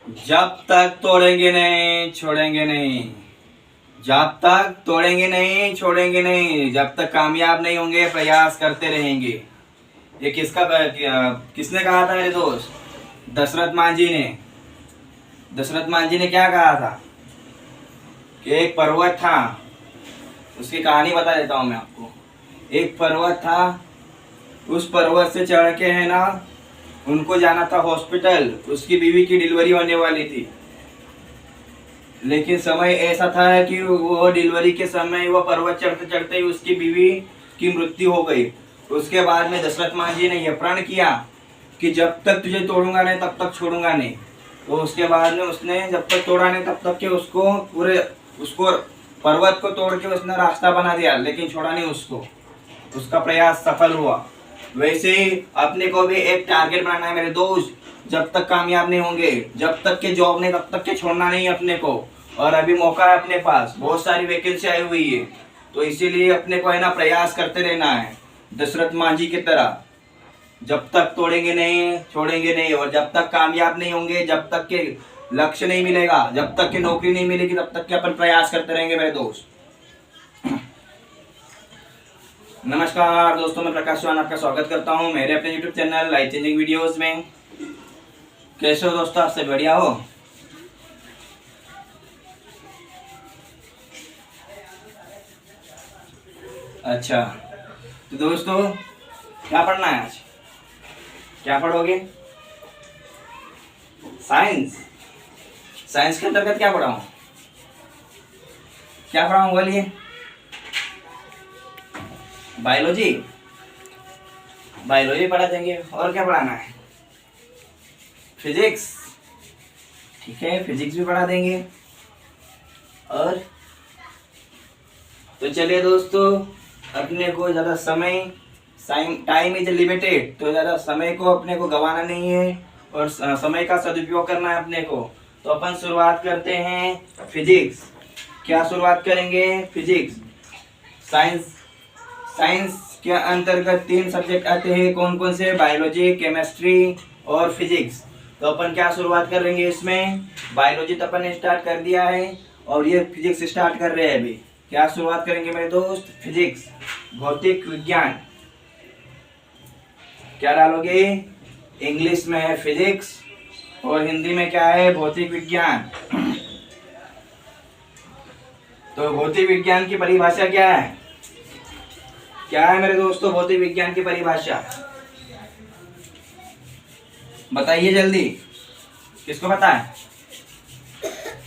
जब तक तोड़ेंगे नहीं छोड़ेंगे नहीं। जब तक तोड़ेंगे नहीं छोड़ेंगे नहीं, जब तक कामयाब नहीं होंगे प्रयास करते रहेंगे। ये किसने कहा था मेरे दोस्त? दशरथ मांझी ने। दशरथ मांझी ने क्या कहा था कि एक पर्वत था, उसकी कहानी बता देता हूँ मैं आपको। एक पर्वत था, उस पर्वत से चढ़ के है ना उनको जाना था हॉस्पिटल, उसकी बीवी की डिलीवरी होने वाली थी। लेकिन समय ऐसा था कि वो डिलीवरी के समय वो पर्वत चढ़ते चढ़ते ही उसकी बीवी की मृत्यु हो गई। उसके बाद में दशरथ मांझी ने यह प्रण किया कि जब तक तुझे तोड़ूंगा नहीं तब तक छोड़ूंगा नहीं। तो उसके बाद में उसने जब तक तोड़ा नहीं तब तक के उसको पर्वत को तोड़ के उसने रास्ता बना दिया, लेकिन छोड़ा नहीं उसको। उसका प्रयास सफल हुआ। वैसे ही अपने को भी एक टारगेट बनाना है मेरे दोस्त। जब तक कामयाब नहीं होंगे, जब तक के जॉब नहीं तब तक के छोड़ना नहीं अपने को। और अभी मौका है अपने पास, बहुत सारी वैकेंसी आई हुई है, तो इसीलिए अपने को है ना प्रयास करते रहना है दशरथ मांझी की तरह। जब तक तोड़ेंगे नहीं छोड़ेंगे नहीं, और जब तक कामयाब नहीं होंगे, जब तक के लक्ष्य नहीं मिलेगा, जब तक के नौकरी नहीं मिलेगी, तब तक के अपन प्रयास करते रहेंगे मेरे दोस्त। नमस्कार दोस्तों, मैं प्रकाश चौहान आपका स्वागत करता हूं मेरे अपने YouTube channel life changing videos में। कैसे हो दोस्तों? आपसे बढ़िया हो? अच्छा, तो दोस्तों क्या पढ़ना है आज? क्या पढ़ोगे? साइंस। साइंस के अंतर्गत क्या पढ़ाऊं? क्या पढ़ाऊं बोलिए? बायोलॉजी। बायोलॉजी पढ़ा देंगे। और क्या पढ़ाना है? फिजिक्स। ठीक है, फिजिक्स भी पढ़ा देंगे। और तो चलिए दोस्तों, अपने को ज़्यादा समय, टाइम इज लिमिटेड, तो ज़्यादा समय को अपने को गंवाना नहीं है और समय का सदुपयोग करना है अपने को। तो अपन शुरुआत करते हैं फिजिक्स। क्या शुरुआत करेंगे? फिजिक्स। साइंस। साइंस के अंतर्गत 3 सब्जेक्ट आते हैं। कौन कौन से? बायोलॉजी, केमिस्ट्री और फिजिक्स। तो अपन क्या शुरुआत करेंगे इसमें? बायोलॉजी तो अपन ने स्टार्ट कर दिया है और ये फिजिक्स स्टार्ट कर रहे हैं अभी। क्या शुरुआत करेंगे मेरे दोस्त? फिजिक्स, भौतिक विज्ञान। क्या डालोगे? इंग्लिश में है फिजिक्स और हिंदी में क्या है? भौतिक विज्ञान। तो भौतिक विज्ञान की परिभाषा क्या है? क्या है मेरे दोस्तों भौतिक विज्ञान की परिभाषा? बताइए जल्दी। किसको पता है?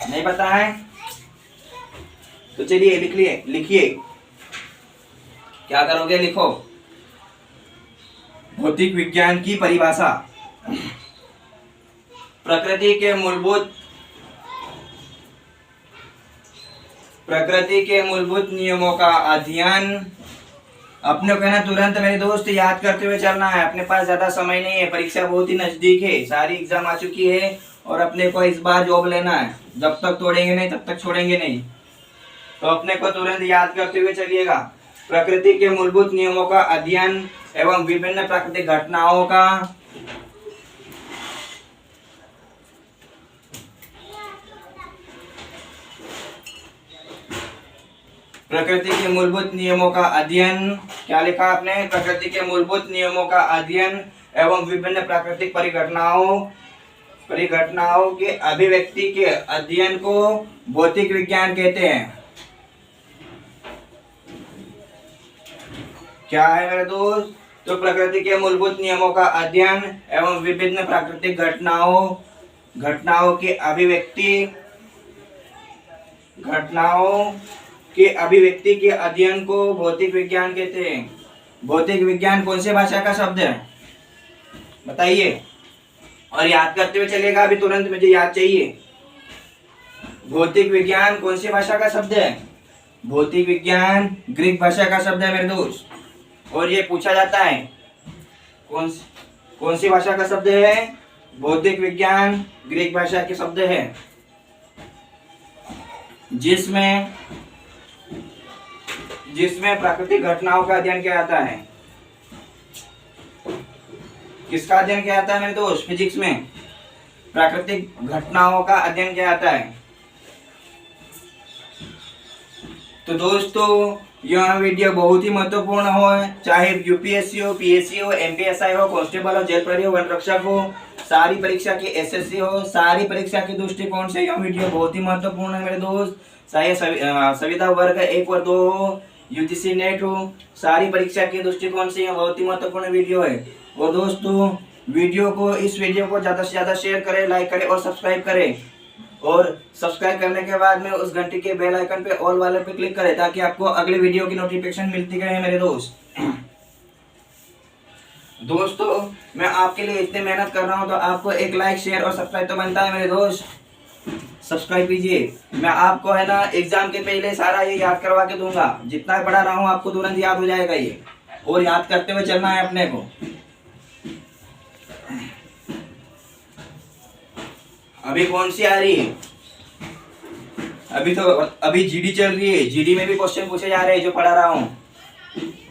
नहीं पता है? तो चलिए लिखिए। क्या करोगे? लिखो। भौतिक विज्ञान की परिभाषा: प्रकृति के मूलभूत नियमों का अध्ययन। अपने को ना तुरंत मेरे दोस्त याद करते हुए चलना है। अपने पास ज्यादा समय नहीं है, परीक्षा बहुत ही नजदीक है, सारी एग्जाम आ चुकी है और अपने को इस बार जॉब लेना है। जब तक तोड़ेंगे नहीं तब तक छोड़ेंगे नहीं, तो अपने को तुरंत याद करते हुए चलिएगा। प्रकृति के मूलभूत नियमों का अध्ययन एवं विभिन्न प्राकृतिक घटनाओं का प्रकृति के मूलभूत नियमों का अध्ययन। क्या लिखा आपने? प्रकृति के मूलभूत नियमों का अध्ययन एवं विभिन्न प्राकृतिक परिघटनाओं के अभिव्यक्ति के अध्ययन को भौतिक विज्ञान कहते हैं। क्या है मेरे दोस्त? तो प्रकृति के मूलभूत नियमों का अध्ययन एवं विभिन्न प्राकृतिक घटनाओं के अभिव्यक्ति के अध्ययन को भौतिक विज्ञान कहते हैं। भौतिक विज्ञान कौन सी भाषा का शब्द है? बताइए और याद करते हुए चलेगा। अभी तुरंत मुझे याद चाहिए। भौतिक विज्ञान कौन सी भाषा का शब्द है? भौतिक विज्ञान ग्रीक भाषा का शब्द है मेरे दोस्त। और ये पूछा जाता है कौन सी भाषा का शब्द है? भौतिक विज्ञान ग्रीक भाषा के शब्द है, जिसमें प्राकृतिक घटनाओं का अध्ययन किया जाता है। किसका अध्ययन किया जाता है मेरे दोस्त? फिजिक्स में। प्राकृतिक घटनाओं का अध्ययन किया जाता है। तो दोस्तों यह वीडियो बहुत ही महत्वपूर्ण हो, चाहे यूपीएससी हो, पीएससी हो, एमपीएसआई हो, कांस्टेबल हो, जेल प्रहरी हो, वन रक्षक हो, सारी परीक्षा की एसएससी हो, सारी परीक्षा के दृष्टिकोण से यह वीडियो बहुत ही महत्वपूर्ण है मेरे दोस्त। चाहे संविदा वर्ग 1 और 2 हो, यूजीसी नेट हो, सारी परीक्षा के दृष्टिकोण से यह बहुत ही महत्वपूर्ण वीडियो है। और दोस्तों इस वीडियो को ज़्यादा से ज़्यादा शेयर करें, लाइक करें और सब्सक्राइब करें। और सब्सक्राइब करने के बाद में उस घंटी के बेल आइकन पे ऑल वाले पे क्लिक करें, ताकि आपको अगले वीडियो की नोटिफिकेशन मिलती रहे मेरे दोस्त। दोस्तों मैं आपके लिए इतनी मेहनत कर रहा हूँ, तो आपको एक लाइक, शेयर और सब्सक्राइब तो बनता है मेरे दोस्त। सब्सक्राइब कीजिए। मैं आपको है ना एग्जाम के पहले सारा ये याद करवा के दूंगा, जितना पढ़ा रहा हूँ आपको तुरंत याद हो जाएगा ये, और याद करते हुए चलना है अपने को। अभी कौन सी आ रही है? अभी जीडी चल रही है। जीडी में भी क्वेश्चन पूछे जा रहे हैं जो पढ़ा रहा हूँ,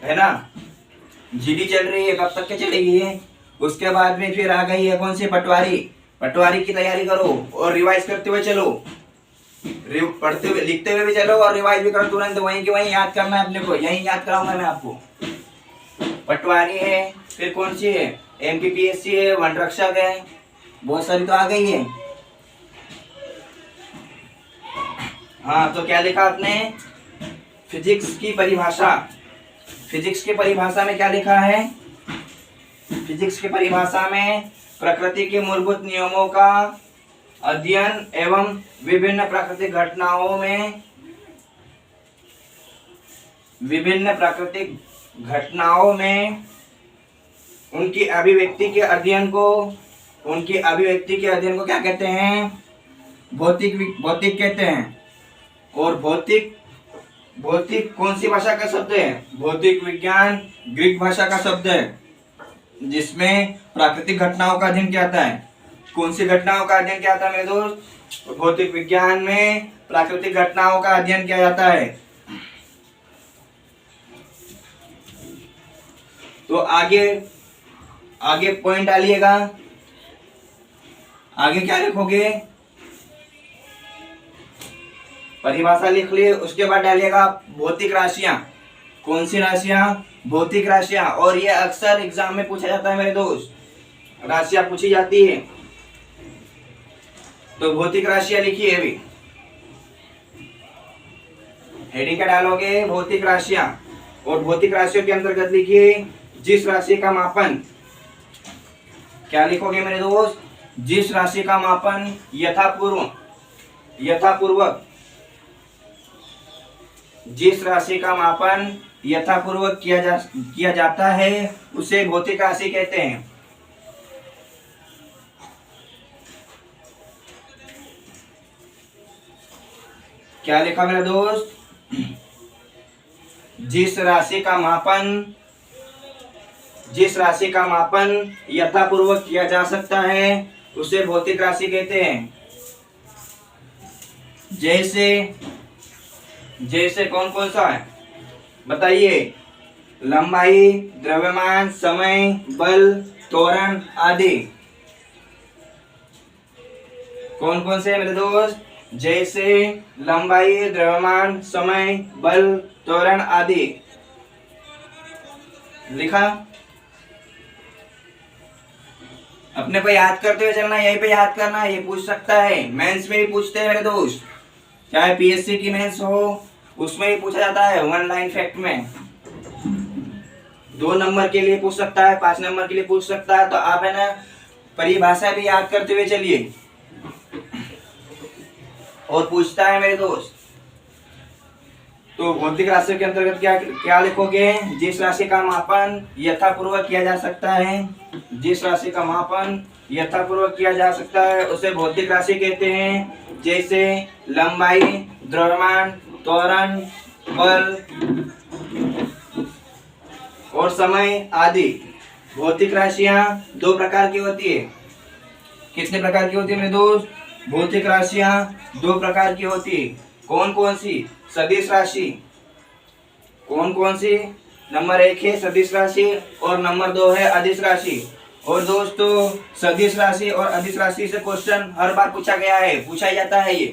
है ना। जीडी चल रही है, कब तक के चलेगी? उसके बाद में फिर आ गई है कौन सी? पटवारी। पटवारी की तैयारी करो और रिवाइज करते हुए चलो, पढ़ते हुए लिखते हुए भी चलो और रिवाइज भी करो तुरंत। वहीं की वहीं याद करना है अपने को, यहीं याद कराऊंगा मैं आपको। पटवारी है, फिर कौन सी है? एमपीपीएससी है, वन रक्षक है, बहुत सारी तो आ गई है। हाँ, तो क्या लिखा आपने? फिजिक्स की परिभाषा। फिजिक्स की परिभाषा में क्या लिखा है? फिजिक्स की परिभाषा में प्रकृति के मूलभूत नियमों का अध्ययन एवं विभिन्न प्राकृतिक घटनाओं में उनकी अभिव्यक्ति के अध्ययन को क्या कहते हैं? भौतिक कहते हैं। और भौतिक कौन सी भाषा का शब्द है? भौतिक विज्ञान ग्रीक भाषा का शब्द है, जिसमें प्राकृतिक घटनाओं का अध्ययन किया जाता है। कौन सी घटनाओं का अध्ययन किया जाता है मेरे दोस्त? भौतिक विज्ञान में प्राकृतिक घटनाओं का अध्ययन किया जाता है। तो आगे पॉइंट डालिएगा। आगे क्या लिखोगे? परिभाषा लिख लिए, उसके बाद डालिएगा भौतिक राशियां। कौन सी राशियां? भौतिक राशियां। और ये अक्सर एग्जाम में पूछा जाता है मेरे दोस्त, राशियां पूछी जाती है। तो भौतिक राशियां लिखिए। अभी हेडिंग क्या डालोगे? भौतिक राशियां। और भौतिक राशियों के अंतर्गत लिखिए जिस राशि का मापन। क्या लिखोगे मेरे दोस्त? जिस राशि का मापन यथापूर्वक जिस राशि का मापन यथापूर्वक किया जाता है उसे भौतिक राशि कहते हैं। क्या लिखा मेरा दोस्त? जिस राशि का मापन यथापूर्वक किया जा सकता है उसे भौतिक राशि कहते हैं। जैसे कौन सा है बताइए? लंबाई, द्रव्यमान, समय, बल, त्वरण आदि। कौन से है मेरे दोस्त? जैसे, लंबाई, द्रव्यमान, समय, बल, त्वरण आदि। लिखा? अपने को याद करते हुए चलना, यहीं पे याद करना। ये पूछ सकता है, मेंस में भी पूछते हैं मेरे दोस्त, चाहे पीएससी की मेंस हो उसमें भी पूछा जाता है। 1 लाइन फैक्ट में 2 नंबर के लिए पूछ सकता है, 5 नंबर के लिए पूछ सकता है। तो आप है ना परिभाषा भी याद करते हुए चलिए। और पूछता है मेरे दोस्त, तो भौतिक राशि के अंतर्गत क्या लिखोगे? जिस राशि का मापन यथापूर्वक किया जा सकता है, जिस राशि का मापन यथापूर्वक किया जा सकता है उसे भौतिक राशि कहते हैं। जैसे लंबाई, द्रव्यमान, त्वरण, बल और समय आदि। भौतिक राशियां 2 प्रकार की होती है। कितने प्रकार की होती है मेरे दोस्त? भौतिक राशियां 2 प्रकार की होती है। कौन सी? सदिश राशि। कौन सी? नंबर 1 है सदिश राशि और नंबर 2 है अदिश राशि। और दोस्तों सदिश राशि और अदिश राशि से क्वेश्चन हर बार पूछा गया है, पूछा जाता है ये।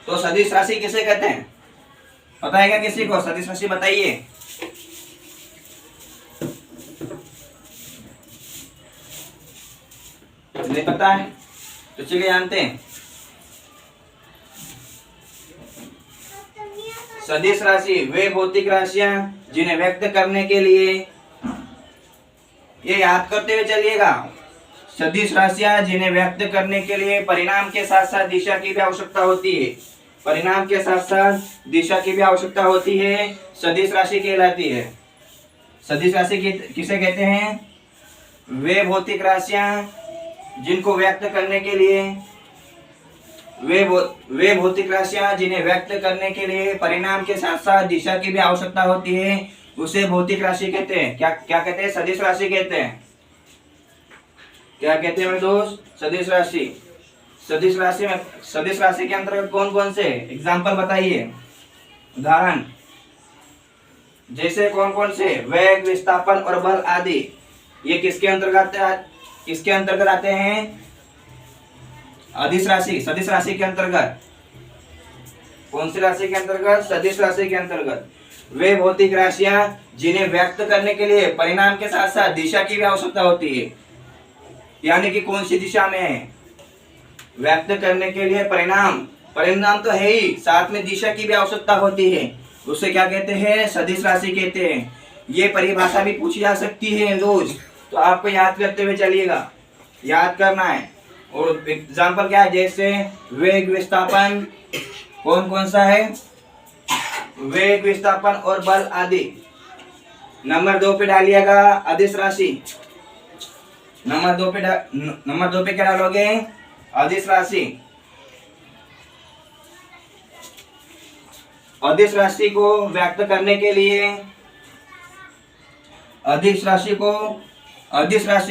तो सदिश राशि किसे कहते हैं, पता है क्या किसी को? सदिश राशि बताइए। नहीं पता है तो चलिए जानते हैं। सदिश राशि वे भौतिक राशियां जिन्हें व्यक्त करने के लिए, ये याद करते हुए चलिएगा, सदिश राशियां जिन्हें व्यक्त करने के लिए परिणाम के साथ साथ दिशा की भी आवश्यकता होती है। परिणाम के साथ साथ दिशा की भी आवश्यकता होती है, सदिश राशि कहलाती है। सदिश राशि किसे कहते हैं? वे भौतिक राशियां जिनको व्यक्त करने के लिए, वे भौतिक राशियां जिन्हें व्यक्त करने के लिए परिणाम के साथ साथ दिशा की भी आवश्यकता होती है, उसे भौतिक राशि कहते हैं। क्या क्या कहते हैं? सदिश राशि कहते हैं। क्या कहते हैं मेरे दोस्त? सदिश राशि। सदिश राशि में, सदिश राशि के अंतर्गत कौन कौन से एग्जाम्पल बताइए, उदाहरण। जैसे कौन कौन से? वेग, विस्थापन और बल आदि। ये किसके अंतर्गत आते हैं? अदिश राशि, सदिश राशि के अंतर्गत। कौन सी राशि के अंतर्गत? सदिश राशि के अंतर्गत। वे भौतिक राशियां जिन्हें व्यक्त करने के लिए परिणाम के साथ साथ दिशा की भी आवश्यकता होती है, यानी कि कौन सी दिशा में है व्यक्त करने के लिए परिणाम तो है ही, साथ में दिशा की भी आवश्यकता होती है, उसे क्या कहते हैं? सदिश राशि कहते हैं। ये परिभाषा भी पूछी जा सकती है रोज, तो आपको याद करते हुए चलिएगा, याद करना है। और एग्जाम्पल क्या है? जैसे वेग, विस्थापन, कौन कौन सा है? वेग, विस्थापन और बल आदि। नंबर 2 पे डालिएगा अदिश राशि। नंबर दो पे क्या डालोगे? अदिश राशि। अदिश राशि को व्यक्त करने के लिए, अदिश राशि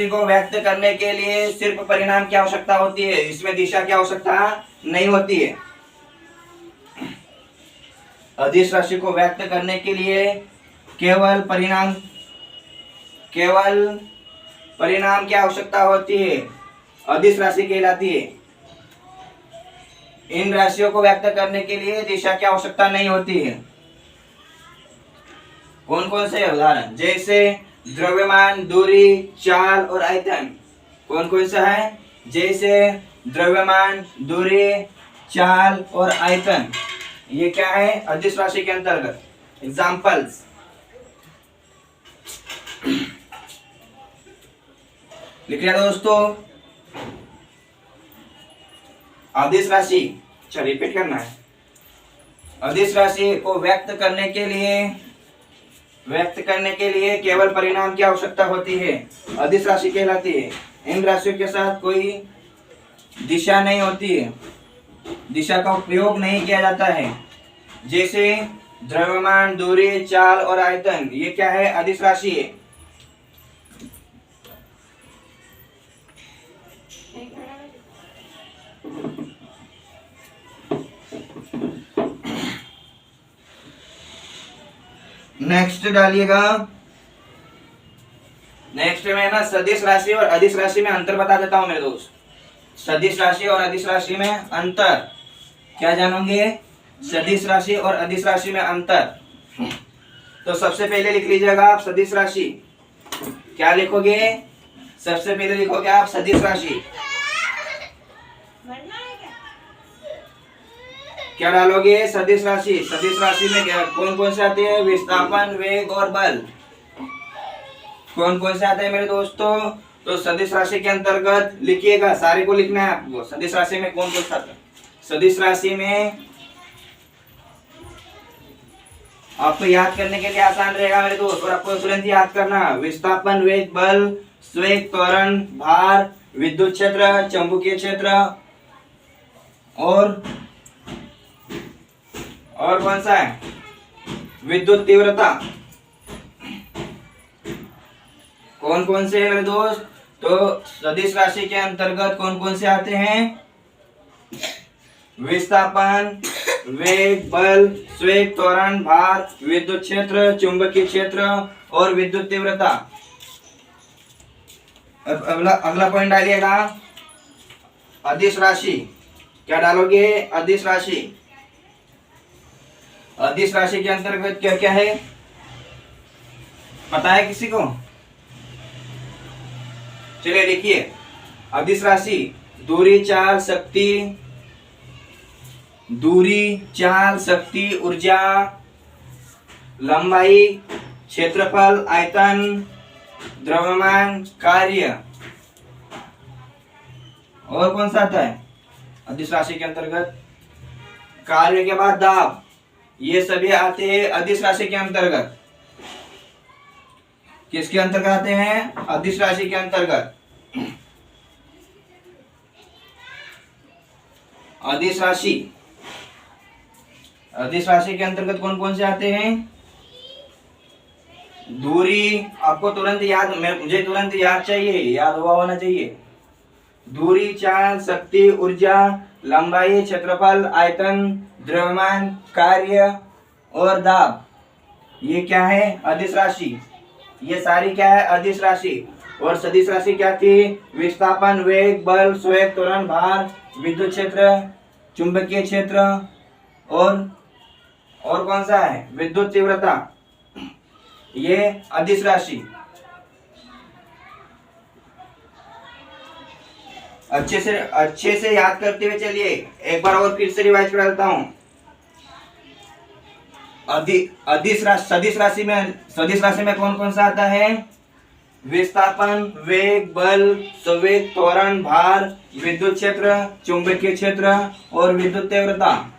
को व्यक्त करने के लिए सिर्फ परिणाम की आवश्यकता होती है, इसमें दिशा की आवश्यकता नहीं होती है। अदिश राशि को व्यक्त करने के लिए केवल परिणाम की आवश्यकता होती है, अदिश राशि कहलाती है। इन राशियों को व्यक्त करने के लिए दिशा की आवश्यकता नहीं होती है। कौन कौन से उदाहरण? जैसे द्रव्यमान, दूरी, चाल और आयतन। कौन कौन सा है? जैसे द्रव्यमान, दूरी, चाल और आयतन। ये क्या है? अदिश राशि के अंतर्गत। एग्जाम्पल्स। लिख लिया दोस्तों? अदिश राशि, चलिए रिपीट करना है। अदिश राशि को व्यक्त करने के लिए केवल परिणाम की आवश्यकता होती है, अदिश राशि कहलाती है। इन राशियों के साथ कोई दिशा नहीं होती है, दिशा का उपयोग नहीं किया जाता है। जैसे द्रव्यमान, दूरी, चाल और आयतन, ये क्या है? अदिश राशि है। नेक्स्ट डालिएगा। नेक्स्ट में ना सदिश राशि और अदिश राशि में अंतर बता देता हूं मेरे दोस्त। सदिश राशि और अदिश राशि में अंतर क्या जानोगे? सदिश राशि और अदिश राशि में अंतर। तो सबसे पहले लिख लीजिएगा आप सदिश राशि। क्या लिखोगे? सबसे पहले लिखोगे आप सदिश राशि। क्या डालोगे? सदिश राशि। सदिश राशि में क्या कौन कौन से आते हैं? विस्थापन, वेग और बल। कौन कौन से आते हैं मेरे दोस्तों? तो सदिश राशि के अंतर्गत लिखिएगा, सारे को लिखना है आपको। सदिश राशि में कौन कौन सा आता है? सदिश राशि में आपको याद करने के लिए आसान रहेगा मेरे दोस्त, और आपको तुरंत याद करना। विस्थापन, वेग, बल, स्वेग, त्वरण, भार, विद्युत क्षेत्र, चुंबकीय क्षेत्र और कौन सा है? विद्युत तीव्रता। कौन कौन से है मेरे दोस्त? तो सदिश राशि के अंतर्गत कौन कौन से आते हैं? विस्थापन, वेग, बल, स्वेग, त्वरण, भार, विद्युत क्षेत्र, चुंबकीय क्षेत्र और विद्युत तीव्रता। अब अगला पॉइंट डालिएगा अदिश राशि। क्या डालोगे? अदिश राशि। अदिश राशि के अंतर्गत क्या क्या है पता है किसी को? चलिए देखिए, अदिश राशि दूरी, चाल, शक्ति, ऊर्जा, लंबाई, क्षेत्रफल, आयतन, द्रव्यमान, कार्य। और कौन सा आता है अदिश राशि के अंतर्गत? कार्य के बाद दाब, ये सभी आते हैं अदिश राशि के अंतर्गत। किसके अंतर्गत आते हैं? अदिश राशि के अंतर्गत। अदिश राशि, अदिश राशि के अंतर्गत कौन कौन से आते हैं? दूरी, आपको तुरंत याद, मुझे तुरंत याद चाहिए, याद हुआ होना चाहिए। दूरी, चाल, शक्ति, ऊर्जा, लंबाई, क्षेत्रफल, आयतन, द्रव्यमान, कार्य और दाब, ये क्या है? अदिश राशि। ये सारी क्या है? अदिश राशि। और सदिश राशि क्या थी? विस्थापन, वेग, बल, स्वेग, त्वरण, भार, विद्युत क्षेत्र, चुंबकीय क्षेत्र और कौन सा है? विद्युत तीव्रता। ये अदिश राशि। अच्छे से याद करते हुए चलिए, एक बार और फिर से रिवाइज करा देता हूं। सदिश राशि में कौन कौन सा आता है? विस्थापन, वेग, बल, संवेग, त्वरण, भार, विद्युत क्षेत्र, चुंबकीय क्षेत्र और विद्युत तीव्रता,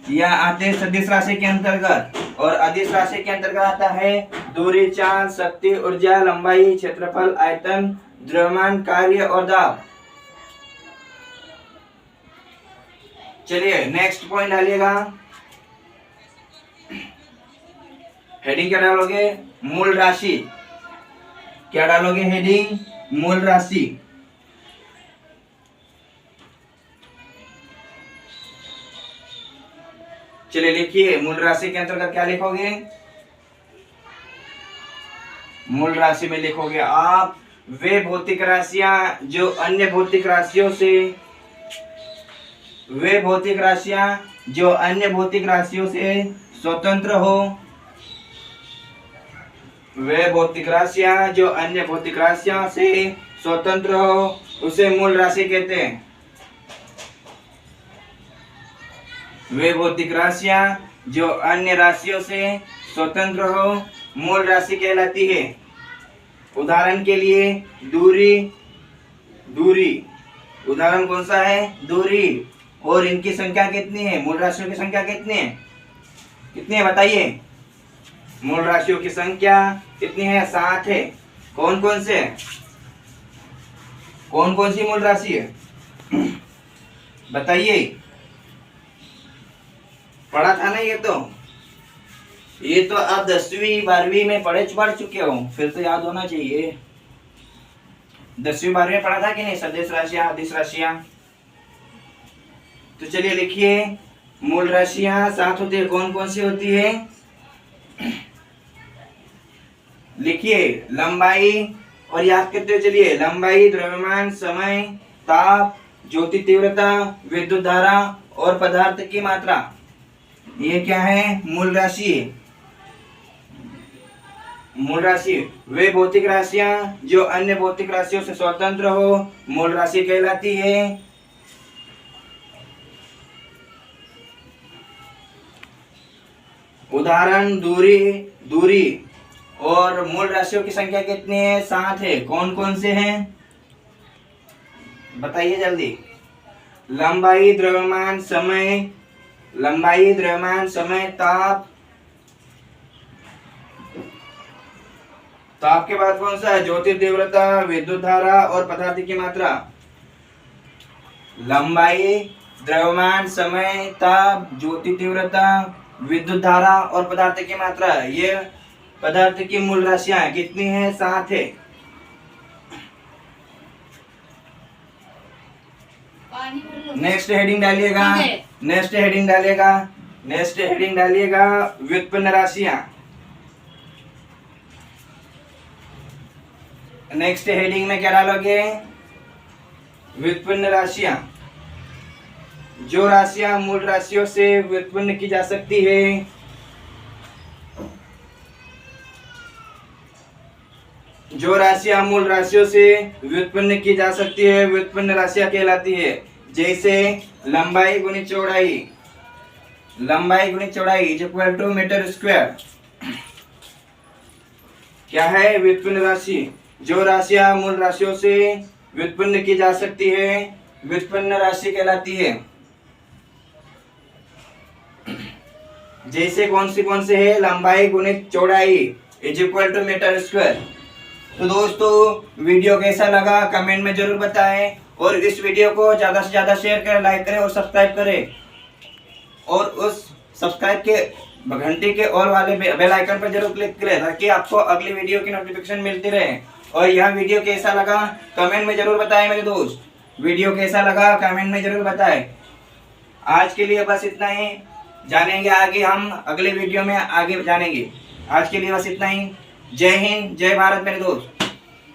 यह आते हैं सदिश राशि के अंतर्गत। और अदिश राशि के अंतर्गत आता है दूरी, चाल, शक्ति, ऊर्जा, लंबाई, क्षेत्रफल, आयतन, द्रव्यमान, कार्य और दाब। चलिए नेक्स्ट पॉइंट डालिएगा। हेडिंग क्या डालोगे? मूल राशि। क्या डालोगे? हेडिंग मूल राशि। चलिए लिखिए, मूल राशि के अंतर्गत क्या लिखोगे? मूल राशि में लिखोगे आप वे भौतिक राशियां जो अन्य भौतिक राशियों से स्वतंत्र हो। वे भौतिक राशियां जो अन्य भौतिक राशियों से स्वतंत्र हो उसे मूल राशि कहते हैं। वे भौतिक राशियां जो अन्य राशियों से स्वतंत्र हो मूल राशि कहलाती है। उदाहरण के लिए दूरी, उदाहरण कौन सा है? दूरी। और इनकी संख्या कितनी है? मूल राशियों की संख्या कितनी है बताइए? मूल राशियों की संख्या कितनी है? 7 है। कौन कौन सी मूल राशि है बताइए? पढ़ा था ना ये तो आप 10वीं 12वीं में पढ़ चुके हो, फिर तो याद होना चाहिए। 10वीं 12वीं में पढ़ा था कि नहीं? सदिश राशियां, अदिश राशियां। तो चलिए लिखिए, मूल राशियां 7 होती है। कौन कौन सी होती है? लिखिए लंबाई, और याद करते हुए चलिए, लंबाई, द्रव्यमान, समय, ताप, ज्योति तीव्रता, विद्युत धारा और पदार्थ की मात्रा, ये क्या है? मूल राशि है। मूल राशि वे भौतिक राशियां जो अन्य भौतिक राशियों से स्वतंत्र हो मूल राशि कहलाती है। उदाहरण दूरी और मूल राशियों की संख्या कितनी है? 7 है। कौन कौन से हैं बताइए जल्दी? लंबाई, द्रव्यमान, समय, ताप के बाद कौन सा है? ज्योति तीव्रता, विद्युत धारा और पदार्थ की मात्रा। लंबाई, द्रव्यमान, समय, ताप, ज्योति तीव्रता, विद्युत धारा और पदार्थ की मात्रा, ये पदार्थ की मूल राशियां कितनी है? 7 है। नेक्स्ट हेडिंग डालिएगा। नेक्स्ट हेडिंग डालिएगा व्युत्पन्न राशियां। नेक्स्ट हेडिंग में क्या डालोगे? व्युत्पन्न राशियां। जो राशियां मूल राशियों से व्युत्पन्न की जा सकती है, जो राशियां मूल राशियों से व्युत्पन्न की जा सकती है व्युत्पन्न राशियां कहलाती है। जैसे लंबाई गुणित चौड़ाई, लंबाई गुणित चौड़ाई is equal to meter square, क्या है? व्युत्पन्न राशि। जो राशियां मूल राशियों से व्युत्पन्न की जा सकती है व्युत्पन्न राशि कहलाती है। जैसे कौन से है? लंबाई गुणित चौड़ाई is equal to meter square. तो दोस्तों वीडियो कैसा लगा कमेंट में जरूर बताएं, और इस वीडियो को ज्यादा से ज्यादा शेयर करें, लाइक करें और सब्सक्राइब करें, और उस सब्सक्राइब के घंटी के ऑल वाले बेल आइकन पर जरूर क्लिक करें ताकि आपको अगली वीडियो की नोटिफिकेशन मिलती रहे। और यह वीडियो कैसा लगा कमेंट में जरूर बताएं मेरे दोस्त, वीडियो कैसा लगा कमेंट में जरूर बताएं। आज के लिए बस इतना ही, जानेंगे आगे हम अगले वीडियो में आगे जानेंगे। आज के लिए बस इतना ही। जय हिंद, जय भारत मेरे दोस्त।